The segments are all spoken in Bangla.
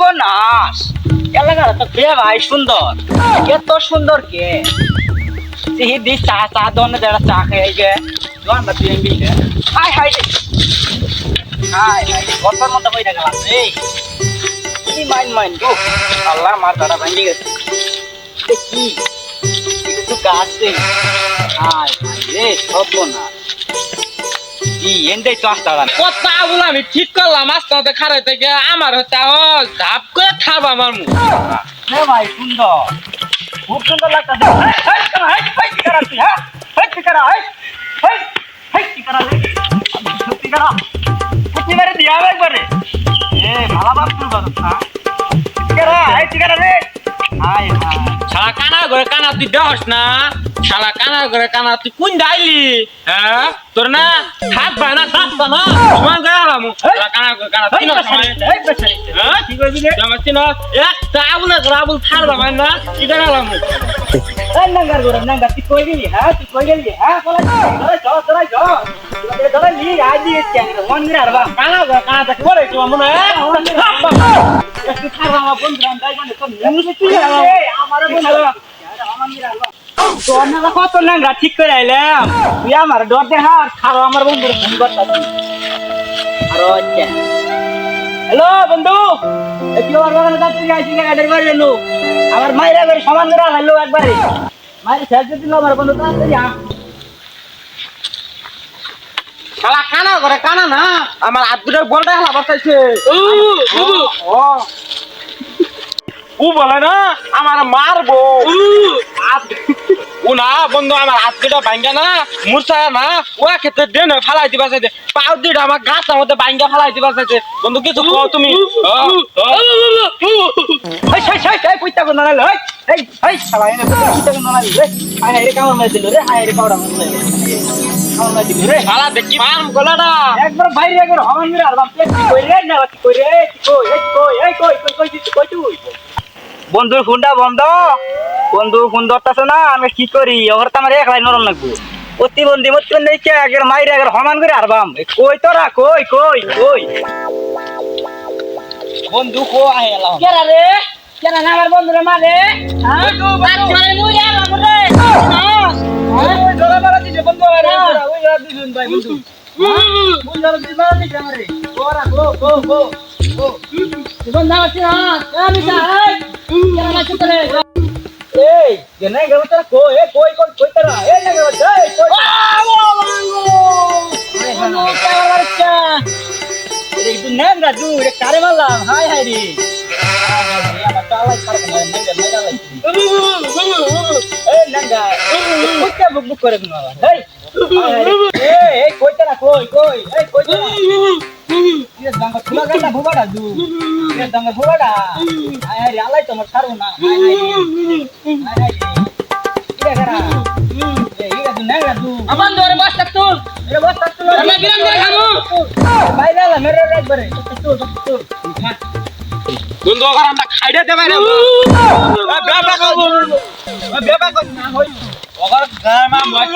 সর্বনাশ এলাকাটা তো কে ভাই সুন্দর এত সুন্দর কে সিহি চা চা দোনে যারা চা খেয়ে গে দোন বা দিয়ে গিয়ে হাই হাই হাই হাই কতর মতো বইটা গেলাম রে কি মাইন গো আল্লাহ মার দাদা ভাঙি গেছে কি একটু গাছ দে হাই হাই রে সর্বনাশ এন্ডাই তো আসতাম কথা বলে আমি ঠিক করলাম আসতে খারাপ থেকে আমার হচ্ছে ধাপ করে খাব আমার মুখ হ্যাঁ ভাই সুন্দর খুব সুন্দর লাগতেছে দিয়া একবারে ভালো শালা কানা ঘরে কানা তুই দেহস না শালা কানা ঘরে কানা তুই কোন ডাইলি হ্যাঁ তোর না হাত ভাই না সাতটা না সমান গেলাম শালা কানা ঘরে কানা তিন হ্যাঁ ঠিক আছে রে আমার তিন একটা আবুল আবুল ছাড় দাম না কি গেলাম নাঙ্গার করে নাঙ্গা তুই কই গেলি হ্যাঁ বলা চল লি আজ দিয়ে মন রে আরবা কানা ঘরে কানা তাকে বলে তো মনে একটু ছাড়বা আমার বন্ধু আমি মানে তো নিয়ে তুই আমার বন্ধু তোর না কত নাঙ্গা ঠিক করে আইলাম তুই আমার ডর দেখা খারো আমার বন্ধুর ফোন করতাছি আরো আচ্ছা হ্যালো বন্ধু তুই আমার বাগানে যাচ্ছিস আইসি গাড়ির বাড়ি এলো আমার মায়ের একবার সমান করে আনলো একবারে মায়ের শেষ দিল আমার বন্ধু তাড়াতাড়ি শালা কানা ঘরে কানা না আমার হাত দুটো বলটা হেলা বাঁচাইছে ও বলে না আমার মারবো ও না বন্ধু আমার হাত দুটা ভাঙ্গা না মূর্ছা না ও ক্ষেত্রে দেন ফালাই দিবা চাইছে পাও দুটা আমার গাছটার মধ্যে ভাঙ্গা ফালাই দিবা চাইছে বন্ধু কিছু কও তুমি কইতা কোন নালে এই শালা এনে কইতা কোন নালে রে আয় রে কামড় মার দিল রে আয় রে কামড় মার দিল রে শালা দেখি মারম গলাটা একবার বাইরে একবার হমান মেরে আর বাপ কই রে না কই রে কই তুই বন্ধুর ফোনটা বন্ধ বন্ধু ফোন ধরতাছ না আমি কি করি ওর তো আমার একলাই নরম লাগবো প্রতিবন্ধী কে আগের মাইরে আগের হমান করে আরবাম কই তোরা কই বন্ধু কো আহে এলাম কেরা রে কেরা না আমার বন্ধুরে মারে হ্যাঁ মানে মুই এলাম রে ওই ধরা মারা দিছে বন্ধু আরে ওই ধরা দিছুন ভাই বন্ধু ওই ধরা দিছ মারা দিছে আমারে ওরা গো জীবন না আছে না আমি চাই কেরা না চুতরে এই কেনে গেল তোরা কই তোরা এই না গেল এই কই itu nengga du udah kare malam hai ri apa salah kare nengga nengga kucca buk kore malam hei koi tara koi tara ये दंगा खुला गया भुवाड़ा दू ये दंगा भुवाड़ा hai ri alai tomar saru na hai ira kara ira du nengga du aman dore bas taktul আমি বিরাম করে খামু বাইরে la মেরে একবারে তো বন্ধু ওখানে আমরা খাইতে দে বাইরে বেবা কর না হই ওখানে গামা মাছ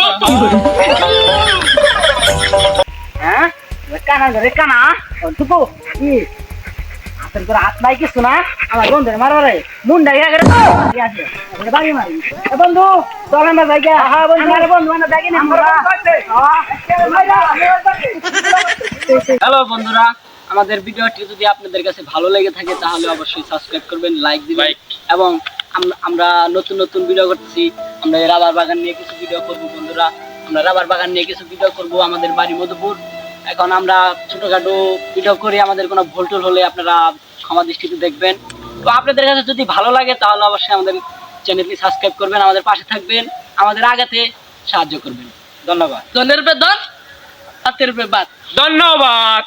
হ্যাঁ কানা তুকো কি আসল করে হাত নাই কিছু না আমার বন্ধুরে মারবারে মুন্ডা ইয়া করে আছে ওরে বাড়ি মারি বন্ধু চল না জায়গা হ্যাঁ বন্ধু আমার বন্ধু না জায়গা না আমরা হ্যালো বন্ধুরা আমাদের ভিডিওটি যদি আপনাদের কাছে ভালো লেগে থাকে তাহলে অবশ্যই সাবস্ক্রাইব করবেন লাইক দিবেন এবং আমরা নতুন ভিডিও করতেছি আমরা রাবার বাগান নিয়ে কিছু ভিডিও করব বন্ধুরা আমরা রাবার বাগান নিয়ে কিছু ভিডিও করব আমাদের বাড়ি মধুপুর এখন আমরা ছোটখাটো ভিডিও করি আমাদের কোনো ভুল টুল হলে আপনারা ক্ষমা দৃষ্টিতে দেখবেন তো আপনাদের কাছে যদি ভালো লাগে তাহলে অবশ্যই আমাদের চ্যানেলটি সাবস্ক্রাইব করবেন আমাদের পাশে থাকবেন আমাদের আগাতে সাহায্য করবেন ধন্যবাদ ধন্যবাদ